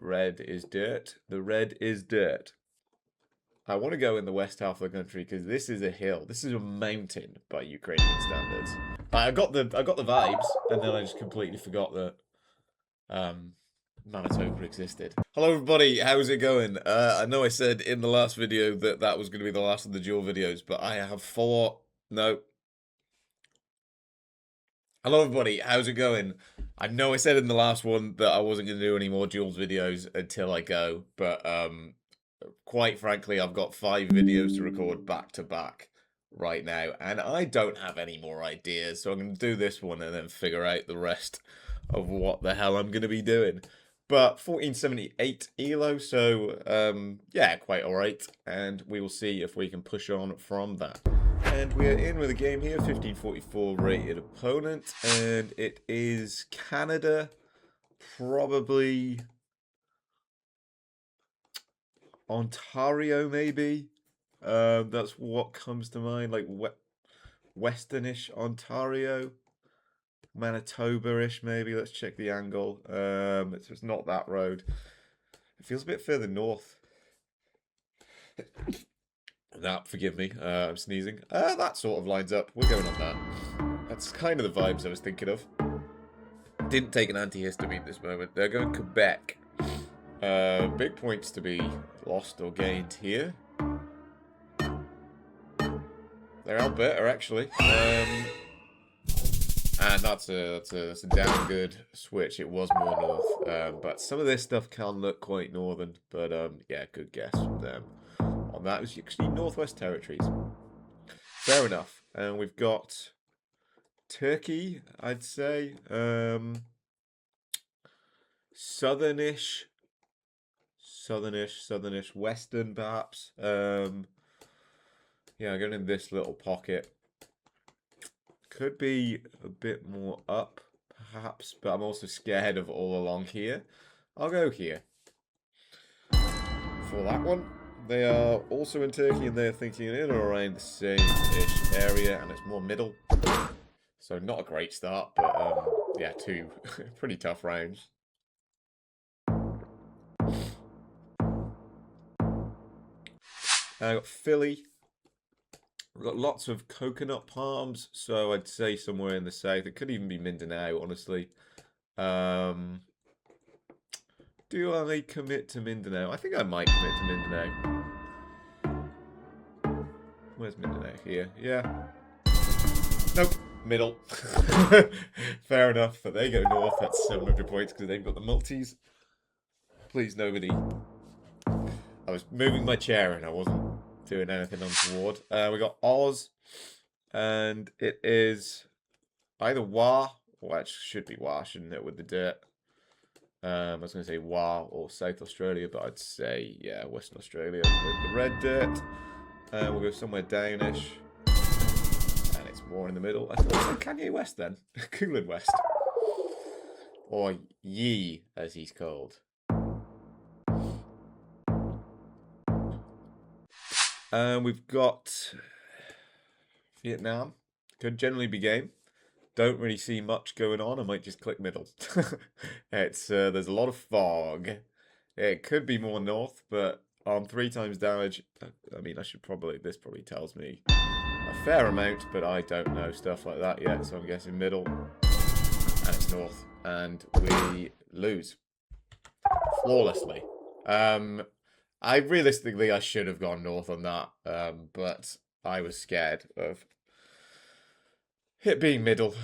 red is dirt. The red is dirt. I want to go in the west half of the country because this is a hill. This is a mountain by Ukrainian standards. I got the vibes, and then I just completely forgot that Manitoba existed. Hello everybody, how's it going? I know I said in the last video that that was going to be the last of the duel videos, but I have no. Hello everybody, how's it going? I know I said in the last one that I wasn't going to do any more duels videos until I go, but quite frankly, I've got 5 videos to record back to back right now, and I don't have any more ideas, so I'm going to do this one and then figure out the rest of what the hell I'm going to be doing. But 1478 ELO, so yeah, quite alright, and we will see if we can push on from that. And we are in with a game here, 1544 rated opponent, and it is Canada, probably Ontario, maybe. That's what comes to mind, like Westernish Ontario, Manitoba-ish, maybe. Let's check the angle. It's not that road. It feels a bit further north. Forgive me, I'm sneezing. That sort of lines up. We're going on that. That's kind of the vibes I was thinking of. Didn't take an antihistamine this moment. They're going Quebec. Big points to be lost or gained here. They're Alberta, actually. And that's a damn good switch. It was more north. But some of this stuff can look quite northern. But yeah, good guess from them. On that, it was actually Northwest Territories. Fair enough. And we've got Turkey, I'd say. Southernish, Western perhaps. Yeah, going in this little pocket. Could be a bit more up, perhaps, but I'm also scared of all along here. I'll go here. For that one. They are also in Turkey, and they're thinking in or around the same-ish area, and it's more middle. So not a great start, but yeah, 2 pretty tough rounds. I got Philly. We've got lots of coconut palms, so I'd say somewhere in the south. It could even be Mindanao, honestly. Do I commit to Mindanao? I think I might commit to Mindanao. Where's Mindanao? Here. Yeah. Nope. Middle. Fair enough, but they go north. That's 700 points because they've got the multis. Please, nobody. I was moving my chair and I wasn't doing anything untoward. We got Oz, and it is either Wa, or it should be Wa, shouldn't it, with the dirt. I was going to say Wa or South Australia, but I'd say, yeah, Western Australia with the red dirt. We'll go somewhere downish. And it's more in the middle. I thought it was Kanye West then. Coolin West. Or Yi, as he's called. We've got Vietnam. Could generally be game. Don't really see much going on. I might just click middle. It's there's a lot of fog. It could be more north, but on 3 times damage, I mean, this probably tells me a fair amount, but I don't know stuff like that yet, so I'm guessing middle, and it's north, and we lose flawlessly. I should have gone north on that, but I was scared of it being middle,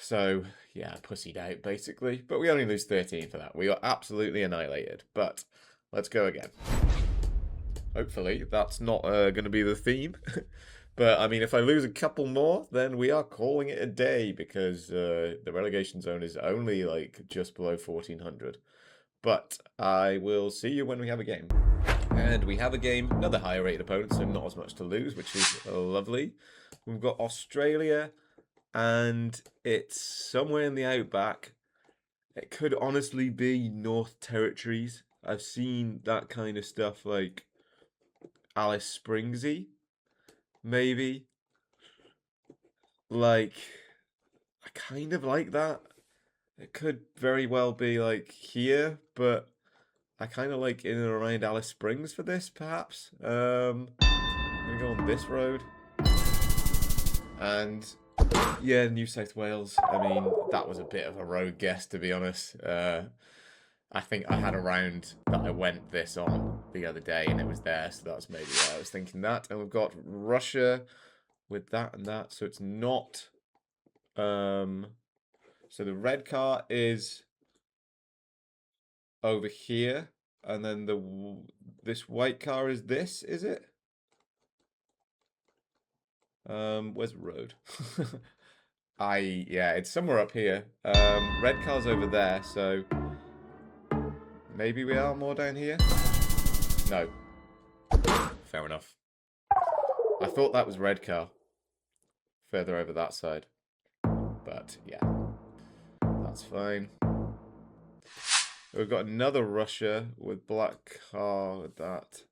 so yeah, I pussied out basically. But we only lose 13 for that. We are absolutely annihilated. But let's go again. Hopefully that's not going to be the theme. But I mean, if I lose a couple more, then we are calling it a day because the relegation zone is only like just below 1400. But I will see you when we have a game. And we have a game, another higher rated opponent, so not as much to lose, which is lovely. We've got Australia, and it's somewhere in the outback. It could honestly be North Territories. I've seen that kind of stuff like Alice Springsy, maybe. Like, I kind of like that. It could very well be like here, but I kind of like in and around Alice Springs for this, perhaps. I'm gonna go on this road. And yeah, New South Wales. I mean, that was a bit of a road guess, to be honest. I think I had a round that I went this on the other day, and it was there, so that's maybe why I was thinking that. And we've got Russia with that and that, so it's not. So the red car is over here, and then this white car is this, is it? Where's the road? Yeah, it's somewhere up here. Red car's over there, so maybe we are more down here? No. Fair enough. I thought that was red car. Further over that side. But, yeah. That's fine. We've got another Russia with black car with that.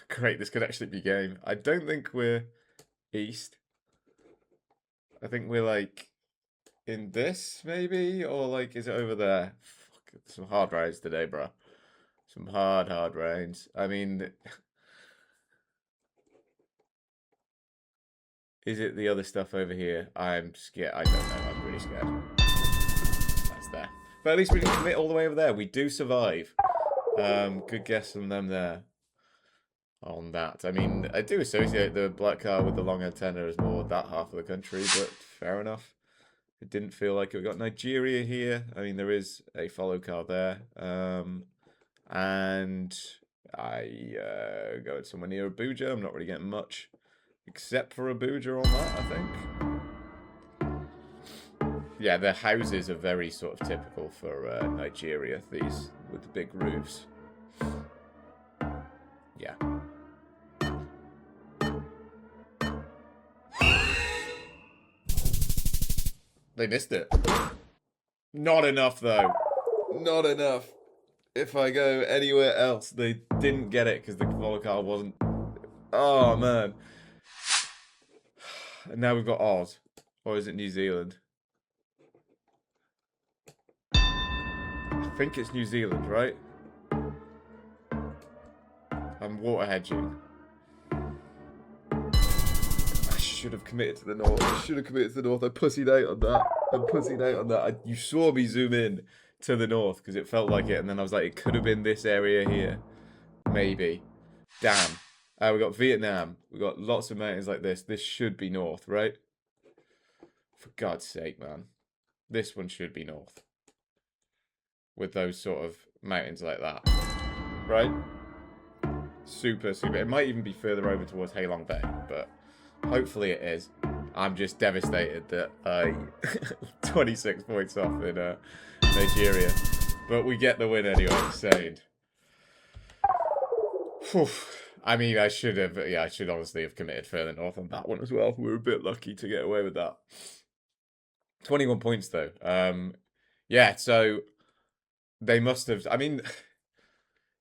Great, this could actually be game. I don't think we're east. I think we're like in this maybe, or like is it over there? Fuck, some hard rounds today, bro. Some hard rounds. I mean, is it the other stuff over here? I'm scared. I don't know. I'm really scared. That's there. But at least we didn't commit all the way over there. We do survive. Good guess from them there. On that. I mean, I do associate the black car with the long antenna as more that half of the country, but fair enough. It didn't feel like it. We've got Nigeria here. I mean, there is a follow car there. And I go somewhere near Abuja. I'm not really getting much except for Abuja on that, I think. Yeah, the houses are very sort of typical for Nigeria, these with the big roofs. Yeah. They missed it. Not enough, though. Not enough. If I go anywhere else, they didn't get it because the follow car wasn't. Oh, man. And now we've got Oz. Or is it New Zealand? I think it's New Zealand, right? I'm water hedging. I should have committed to the north. I should have committed to the north. I pussied out on that. I pussied out on that. You saw me zoom in to the north because it felt like it, and then I was like, it could have been this area here. Maybe. Damn. We got Vietnam. We got lots of mountains like this. This should be north, right? For God's sake, man. This one should be north. With those sort of mountains like that. Right? Super, super. It might even be further over towards Halong Bay, but hopefully it is. I'm just devastated that I 26 points off in Nigeria. But we get the win anyway. Insane. Whew. I mean, I should honestly have committed further north on that one as well. We were a bit lucky to get away with that. 21 points though. Yeah, so they must have. I mean,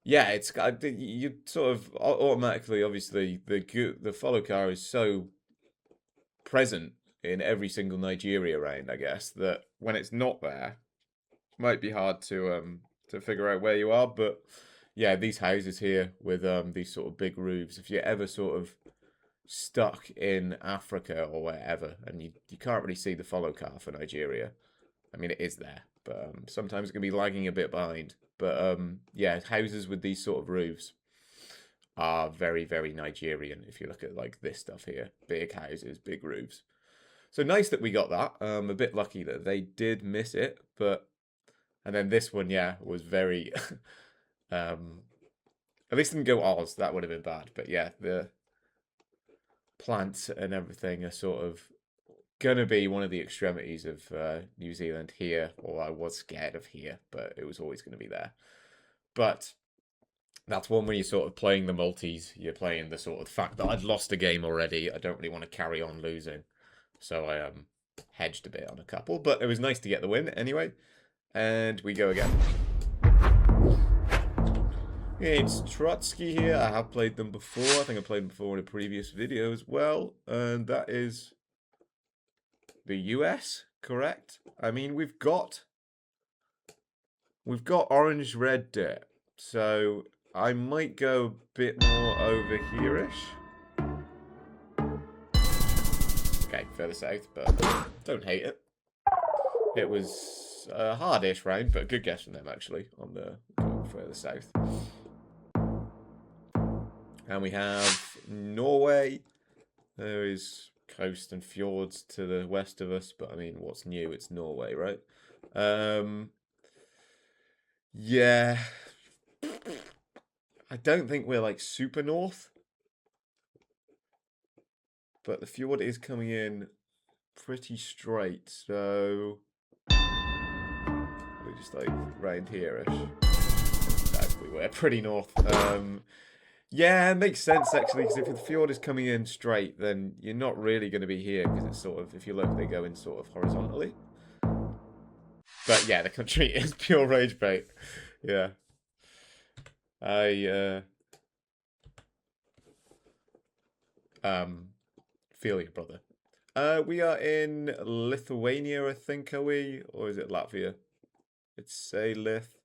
yeah, it's you sort of automatically, obviously, the follow car is so present in every single Nigeria round, I guess, that when it's not there, it might be hard to figure out where you are. But yeah, these houses here with these sort of big roofs, if you're ever sort of stuck in Africa or wherever, and you can't really see the follow car for Nigeria. I mean, it is there, but sometimes it can be lagging a bit behind. But yeah, houses with these sort of roofs are very, very Nigerian. If you look at like this stuff here, big houses, big roofs. So nice that we got that. A bit lucky that they did miss it, but and then this one, yeah, was very. At least didn't go Oz. That would have been bad. But yeah, the plants and everything are sort of gonna be one of the extremities of New Zealand here, or I was scared of here, but it was always going to be there. But that's one when you're sort of playing the multis, you're playing the sort of fact that I'd lost a game already. I don't really want to carry on losing, so I hedged a bit on a couple. But it was nice to get the win anyway, and we go again. Okay, it's Trotsky here. I have played them before. I think I played them before in a previous video as well, and that is the US, correct? I mean, we've got we've got orange red dirt, so I might go a bit more over here-ish. Okay, further south, but don't hate it. It was a hard-ish round, but a good guess from them actually on the going further south. And we have Norway. There is coast and fjords to the west of us, but I mean, what's new? It's Norway, right? Yeah. I don't think we're like super north, but the fjord is coming in pretty straight, so we're just like round here-ish. No, we're pretty north. Yeah, it makes sense actually, because if the fjord is coming in straight, then you're not really going to be here, because it's sort of, if you look, they go in sort of horizontally. But yeah, the country is pure rage bait. Yeah. I feel you, brother. We are in Lithuania, I think, are we? Or is it Latvia? It's say Lith.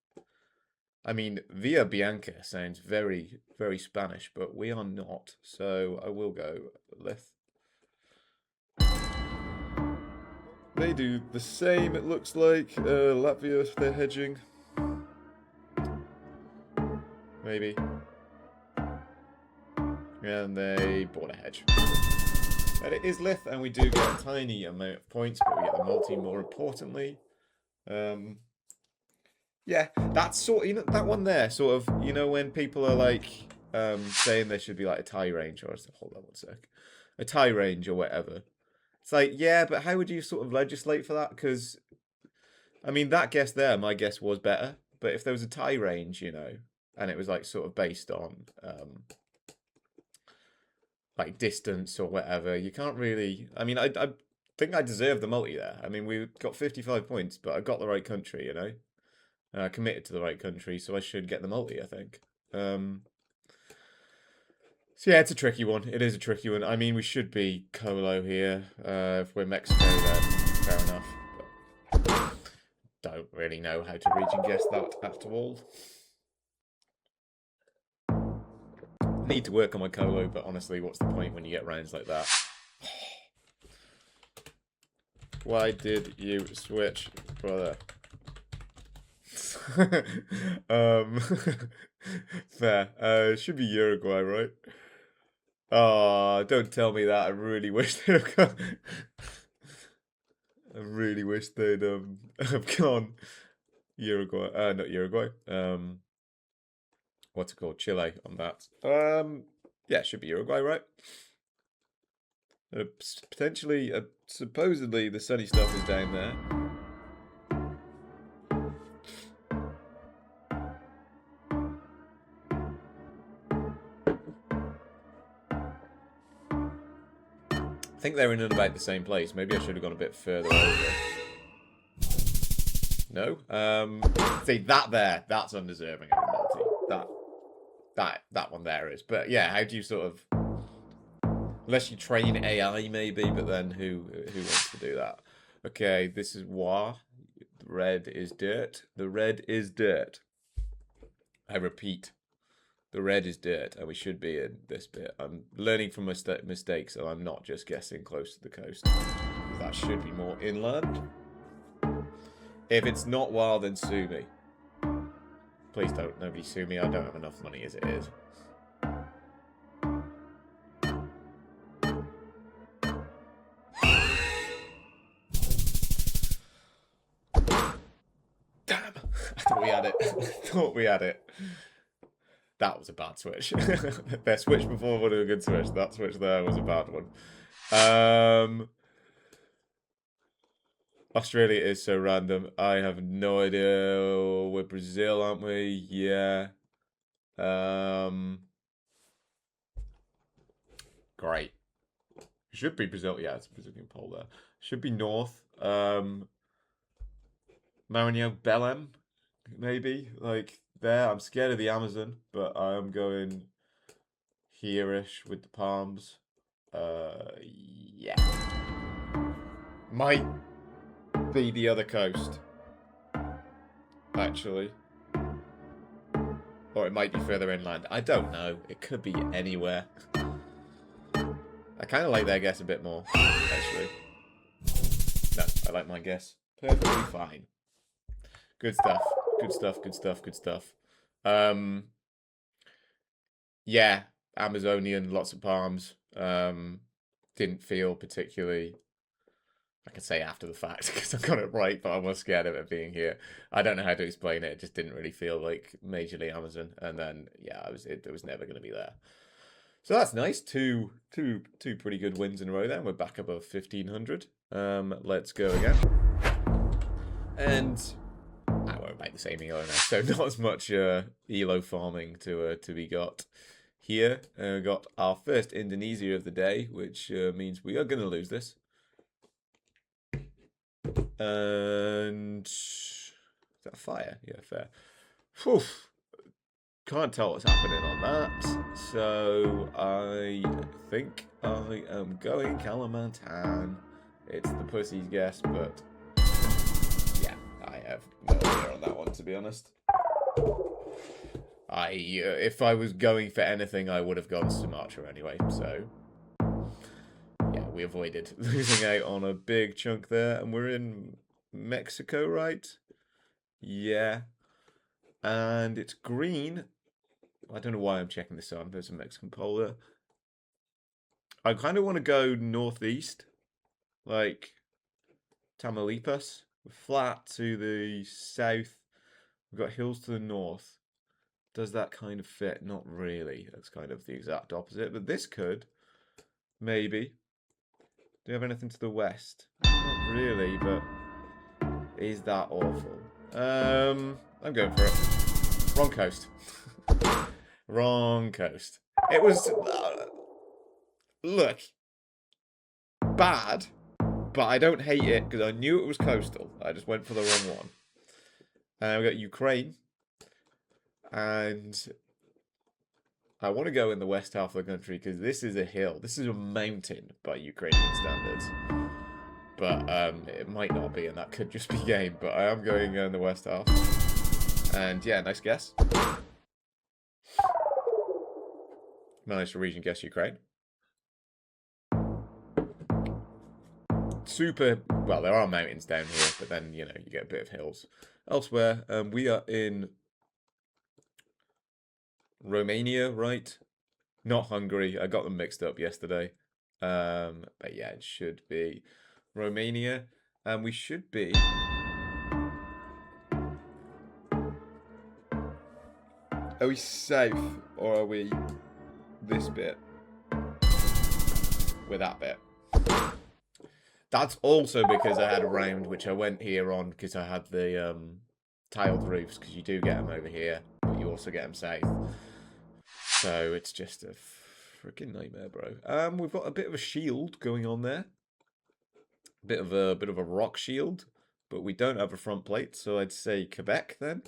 I mean, Via Bianca sounds very, very Spanish, but we are not. So I will go Lith. They do the same, it looks like. Latvia, they're hedging. Maybe. And they bought a hedge. And it is Lith, and we do get a tiny amount of points, but we get the multi more importantly. Yeah, that's sort of, you know, that one there, sort of, you know, when people are like saying there should be like a tie range, or hold on one sec, a tie range or whatever. It's like, yeah, but how would you sort of legislate for that? Because, I mean, that guess there, my guess was better. But if there was a tie range, you know, and it was like sort of based on like distance or whatever, you can't really. I mean, I think I deserve the multi there. I mean, we got 55 points, but I got the right country, you know. Committed to the right country, so I should get the multi, I think. So yeah, it's a tricky one. It is a tricky one. I mean, we should be Colo here. If we're Mexico, then fair enough. But don't really know how to read and guess that after all. Need to work on my Colo, but honestly, what's the point when you get rounds like that? Why did you switch, brother? Fair. Should be Uruguay, right? Oh, don't tell me that. I really wish they'd have gone. I really wish they'd have gone Uruguay. Not Uruguay. What's it called? Chile on that. Yeah, it should be Uruguay, right? Potentially, supposedly the sunny stuff is down there. I think they're in and about the same place. Maybe I should have gone a bit further over. No? See, that there, that's undeserving of a multi. That one there is. But yeah, how do you sort of... Unless you train AI, maybe, but then who wants to do that? Okay, this is Wa. The red is dirt. The red is dirt. I repeat. The red is dirt, and we should be in this bit. I'm learning from my mistakes, so I'm not just guessing close to the coast. That should be more inland. If it's not wild, then sue me. Please don't, nobody sue me. I don't have enough money as it is. Damn! I thought we had it. I thought we had it. That was a bad switch. Their switch before was a good switch. That switch there was a bad one. Australia is so random. I have no idea. We're Brazil, aren't we? Yeah. Great. Should be Brazil. Yeah, it's a Brazilian pole there. Should be north. Maranhão, Belém, maybe. Like there. I'm scared of the Amazon, but I'm going here-ish with the palms. Yeah. Might be the other coast. actually. Or it might be further inland. I don't know. It could be anywhere. I kind of like their guess a bit more, actually. No, I like my guess. Perfectly fine. Good stuff. Good stuff, good stuff, good stuff. Yeah, Amazonian, lots of palms. Didn't feel particularly... I can say after the fact because I got it right, but I was scared of it being here. I don't know how to explain it. It just didn't really feel like majorly Amazon. And then, yeah, it was never going to be there. So that's nice. Two pretty good wins in a row then. We're back above 1,500. Let's go again. And I won't make the same ELO now. So not as much ELO farming to be got here. We got our first Indonesia of the day, which means we are going to lose this. And is that a fire? Yeah, fair. Whew. Can't tell what's happening on that. So I think I am going Kalimantan. It's the pussy's guess, but yeah, I have no idea on that one, to be honest. If I was going for anything, I would have gone Sumatra anyway. So yeah, we avoided losing out on a big chunk there, and we're in Mexico, right? Yeah. And it's green. I don't know why I'm checking this on. There's a Mexican pole there. I kind of want to go northeast, like Tamaulipas. We're flat to the south. We've got hills to the north. Does that kind of fit? Not really. That's kind of the exact opposite. But this could. Maybe. Do you have anything to the west? Not really, but is that awful? I'm going for it. Wrong coast. Wrong coast. It was... look. Bad. But I don't hate it because I knew it was coastal. I just went for the wrong one. And we got Ukraine. And I want to go in the west half of the country because this is a hill. This is a mountain by Ukrainian standards. But it might not be, and that could just be game. But I am going in the west half. And yeah, nice guess. Managed to region guess Ukraine. Super, well, there are mountains down here, but then, you know, you get a bit of hills. Elsewhere, we are in Romania, right? Not Hungary. I got them mixed up yesterday. But yeah, it should be Romania. And we should be... Are we south, or are we this bit? We're that bit. That's also because I had a round, which I went here on because I had the tiled roofs, because you do get them over here, but you also get them south. So it's just a freaking nightmare, bro. We've got a bit of a shield going on there. Bit of a rock shield, but we don't have a front plate, so I'd say Quebec then.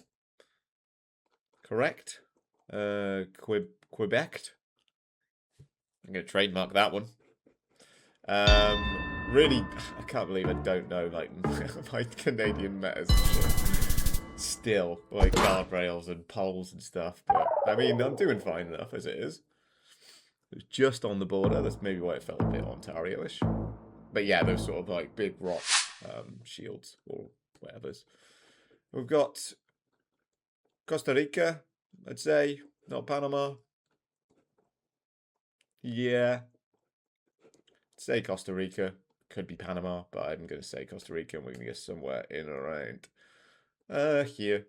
Correct? Quebec. I'm gonna trademark that one. Really, I can't believe I don't know, like, my Canadian metas and shit. Still, like, guardrails and poles and stuff, but, I mean, I'm doing fine enough as it is. It was just on the border, that's maybe why it felt a bit Ontario-ish. But yeah, those sort of, like, big rock shields, or whatever's. We've got Costa Rica, I'd say, not Panama. Yeah. Say Costa Rica. Could be Panama, but I'm going to say Costa Rica, and we're going to get somewhere in around here.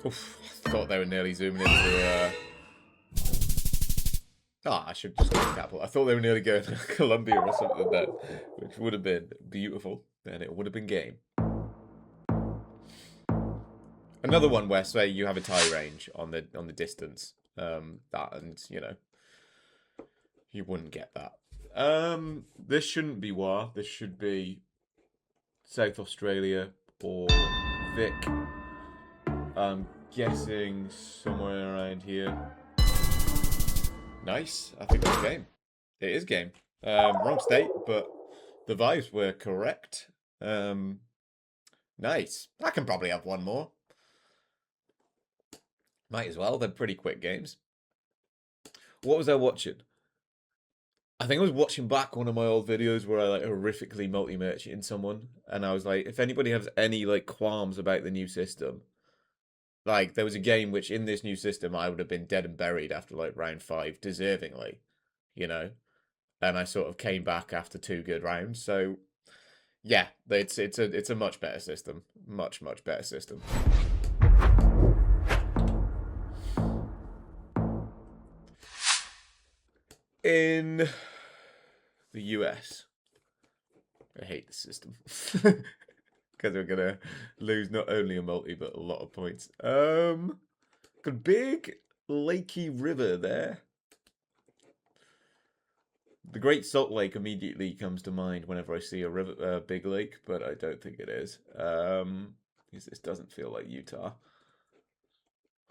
Oof, I thought they were nearly zooming into... I should just go to capital. I thought they were nearly going to Colombia or something then, which would have been beautiful, and it would have been game. Another one where, say, you have a tie range on the distance, and you know, you wouldn't get that. This shouldn't be WA. This should be South Australia or Vic. guessing somewhere around here. Nice. I think that's game. It is game. Wrong state, but the vibes were correct. Nice. I can probably have one more. Might as well. They're pretty quick games. What was I watching? I think I was watching back one of my old videos where I like horrifically multi-merchant someone, and I was like, if anybody has any like qualms about the new system, like there was a game which in this new system I would have been dead and buried after like round 5, deservingly, you know, and I sort of came back after 2 good rounds. So yeah, it's a much better system, much better system. In the US, I hate the system because we're gonna lose not only a multi but a lot of points. Got a big lakey river there. The Great Salt Lake immediately comes to mind whenever I see a river, big lake, but I don't think it is. Because this doesn't feel like Utah.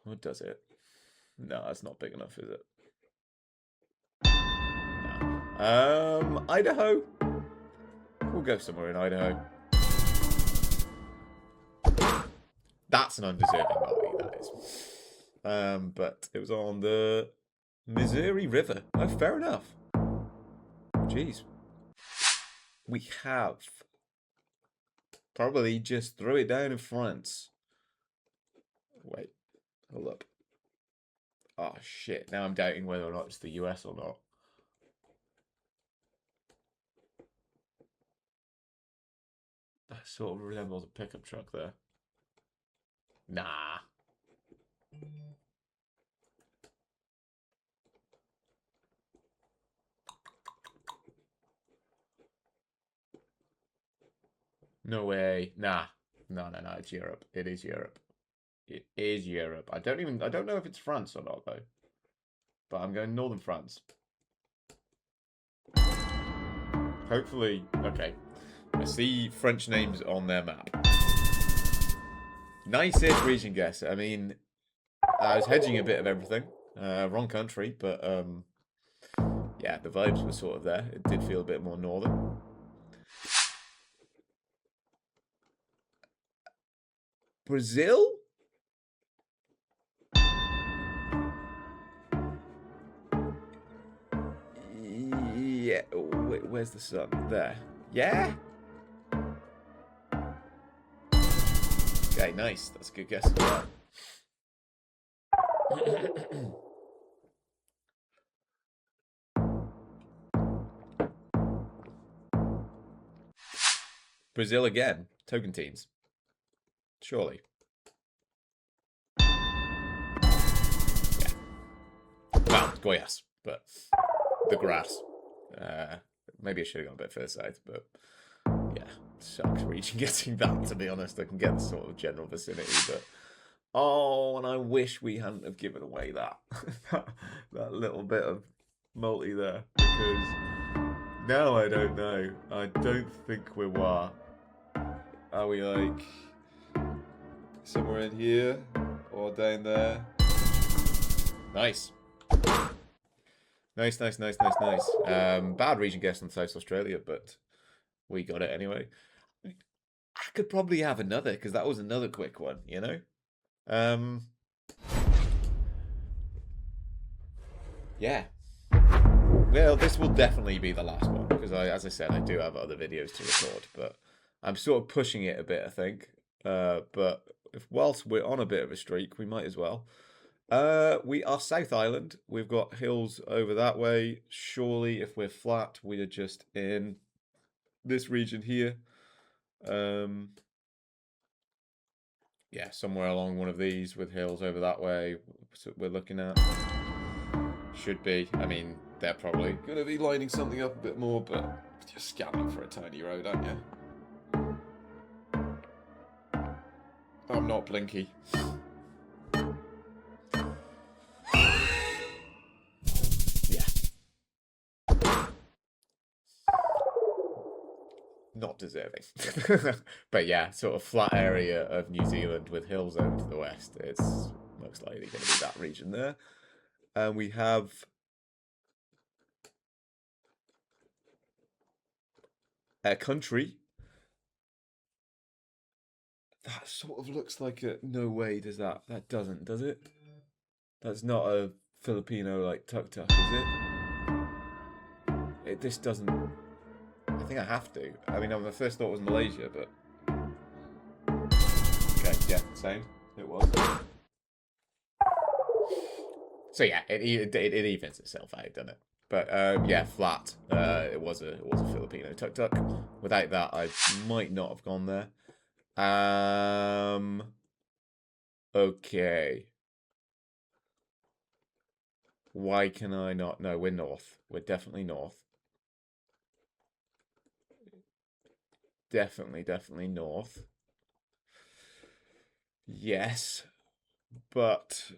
What does it? No, it's not big enough, is it? No. Idaho. We'll go somewhere in Idaho. That's an undeserving multi, that is. But it was on the Missouri River. Oh, fair enough. Jeez. We have probably just throw it down in France. Wait, hold up. Oh shit, now I'm doubting whether or not it's the US or not. That sort of resembles a pickup truck there. Nah. No way. Nah. No, it's Europe. It is Europe. It is Europe. I don't know if it's France or not though. But I'm going northern France. Hopefully, okay. I see French names on their map. Nice-ish region guess. I mean, I was hedging a bit of everything. Wrong country, but yeah, the vibes were sort of there. It did feel a bit more northern. Brazil? Yeah. Wait, where's the sun? There. Yeah? Okay, nice. That's a good guess as well. Brazil again. Tocantins. Surely. Yeah. Well, Goiás, but the grass. Maybe I should have gone a bit further south, but yeah, sucks region getting that, to be honest. I can get the sort of general vicinity, but oh, and I wish we hadn't have given away that that little bit of multi there, because now I don't know. I don't think we were. Are we like somewhere in here or down there? Nice. Nice. Bad region guess on South Australia, but we got it anyway. I could probably have another, because that was another quick one, you know? Yeah. Well, this will definitely be the last one, because as I said, I do have other videos to record, but I'm sort of pushing it a bit, I think. But whilst we're on a bit of a streak, we might as well. We are South Island. We've got hills over that way. Surely, if we're flat, we are just in this region here. Yeah, somewhere along one of these with hills over that way. So we're looking at. Should be. I mean, they're probably going to be lining something up a bit more, but you're scanning for a tiny road, aren't you? I'm not blinky. not deserving. But yeah, sort of flat area of New Zealand with hills over to the west. It's most likely going to be that region there. And we have a country that sort of looks like a... No way does that. That doesn't, does it? That's not a Filipino, like, tuk-tuk, is it? This doesn't... I think I have to. I mean, my first thought was Malaysia, but... Okay, yeah, same. It was. So yeah, it evens itself out, doesn't it? But yeah, flat. It was a Filipino tuk-tuk. Without that, I might not have gone there. Okay. Why can I not? No, we're north. We're definitely north. Definitely north. Yes, but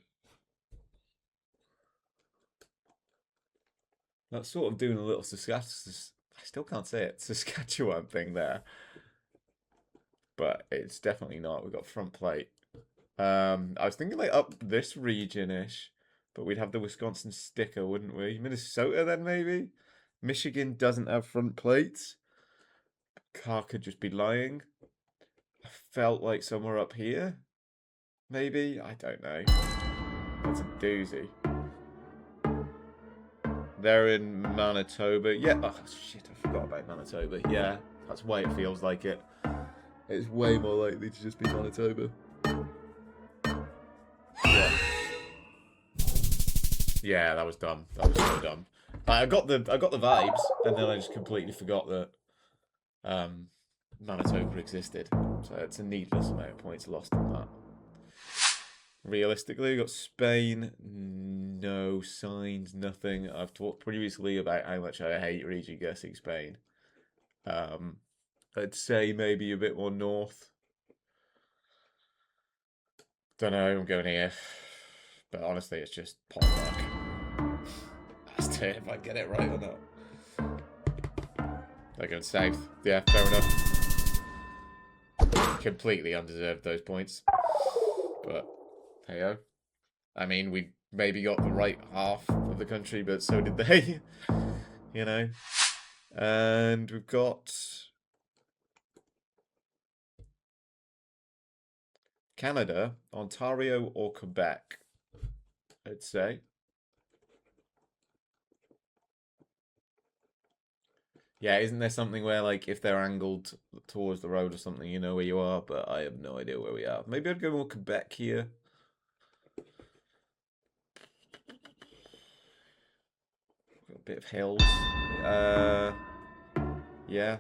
that's sort of doing a little Saskatchewan. I still can't say it. Saskatchewan thing there, but it's definitely not. We've got front plate. I was thinking like up this region-ish, but we'd have the Wisconsin sticker, wouldn't we? Minnesota then maybe? Michigan doesn't have front plates. Car could just be lying. I felt like somewhere up here. Maybe? I don't know. That's a doozy. They're in Manitoba. Yeah. Oh, shit. I forgot about Manitoba. Yeah. That's why it feels like it. It's way more likely to just be Manitoba. Yeah. Yeah, that was dumb. That was so dumb. I got the vibes, and then I just completely forgot that Manitoba existed. So it's a needless amount of points lost on that. Realistically, we got Spain. No signs, nothing. I've talked previously about how much I hate region guessing Spain. I'd say maybe a bit more north. Don't know, I'm going here. But honestly, it's just pot luck. That's it, if I get it right or not. They're going south. Yeah, fair enough. Completely undeserved those points. But, hey-o. I mean, we maybe got the right half of the country, but so did they. You know? And we've got... Canada, Ontario, or Quebec, I'd say. Yeah, isn't there something where, like, if they're angled towards the road or something, you know where you are? But I have no idea where we are. Maybe I'd go more Quebec here. Got a bit of hills. Yeah.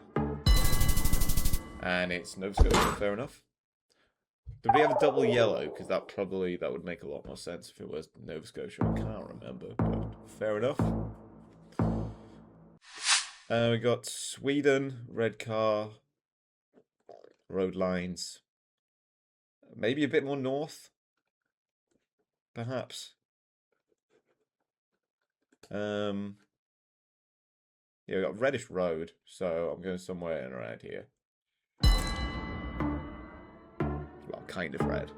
And it's Nova Scotia, fair enough. Did we have a double yellow? Because that would make a lot more sense if it was Nova Scotia. I can't remember, but fair enough. We got Sweden, red car, road lines. Maybe a bit more north, perhaps. Yeah, we got reddish road, so I'm going somewhere in around here. Well, kind of red.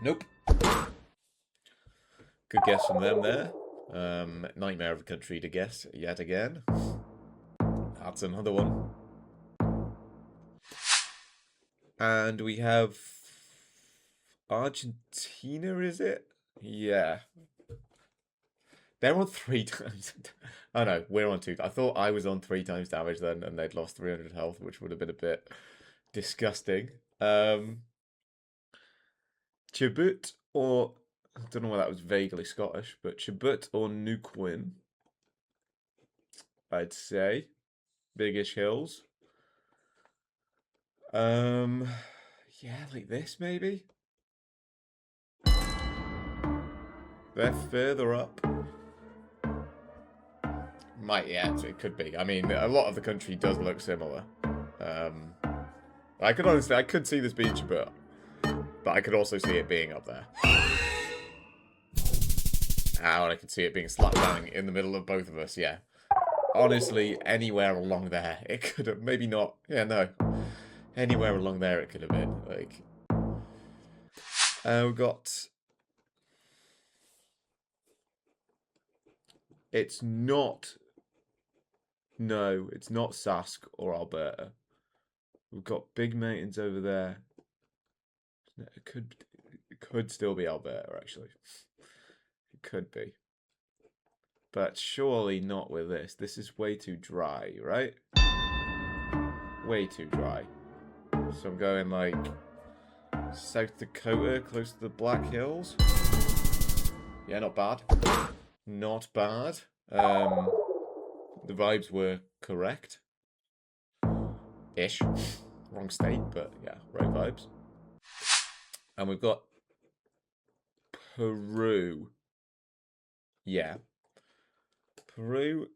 Nope. Good guess from them there. Nightmare of a country to guess yet again. That's another one. And we have Argentina, is it? Yeah. They're on 3 times. Oh no, we're on 2. I thought I was on 3 times damage then, and they'd lost 300 health, which would have been a bit disgusting. Chubut or... I don't know why that was vaguely Scottish, but Chubut or Nuquin, I'd say. Biggish hills. Yeah, like this maybe? They're further up. Yeah, it could be. I mean, a lot of the country does look similar. I could see this being Chubut, but I could also see it being up there. Ow, I can see it being slap bang in the middle of both of us, yeah. Honestly, anywhere along there, it could have, maybe not, yeah, no. Anywhere along there it could have been, like. We've got... It's not... No, it's not Sask or Alberta. We've got big mountains over there. It could still be Alberta, actually. It could be. But surely not with this. This is way too dry, right? Way too dry. So I'm going like South Dakota, close to the Black Hills. Yeah, not bad. Not bad. The vibes were correct. Ish. Wrong state, but yeah, right vibes. And we've got Peru. Yeah. Peru.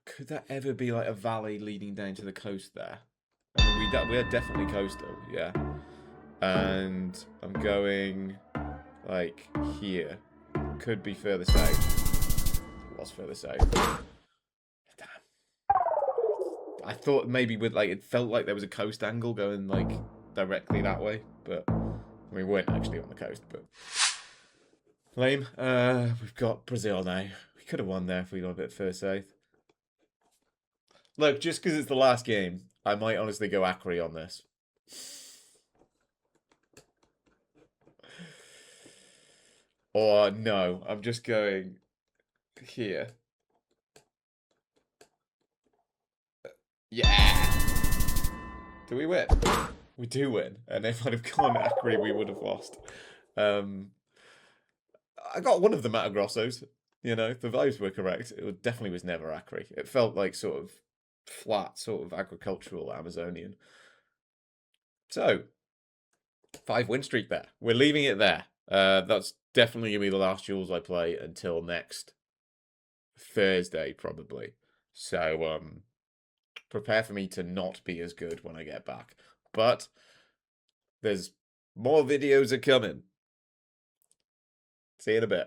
Could that ever be like a valley leading down to the coast there? I mean, we are definitely coastal, yeah. And I'm going like here. Could be further south. It was further south. Damn. I thought maybe with like it felt like there was a coast angle going like directly that way, but we weren't actually on the coast, but lame. We've got Brazil now. We could have won there if we got a bit further south. Look, just because it's the last game, I might honestly go Acre on this. Or no, I'm just going here. Yeah! Do we win? We do win. And if I'd have gone Acre, we would have lost. I got one of the Mato Grossos. You know, the vibes were correct. It definitely was never Acre. It felt like sort of flat, sort of agricultural Amazonian. So, 5-win streak there. We're leaving it there. That's definitely going to be the last Jules I play until next Thursday, probably. So, prepare for me to not be as good when I get back. But there's more videos are coming. See you in a bit.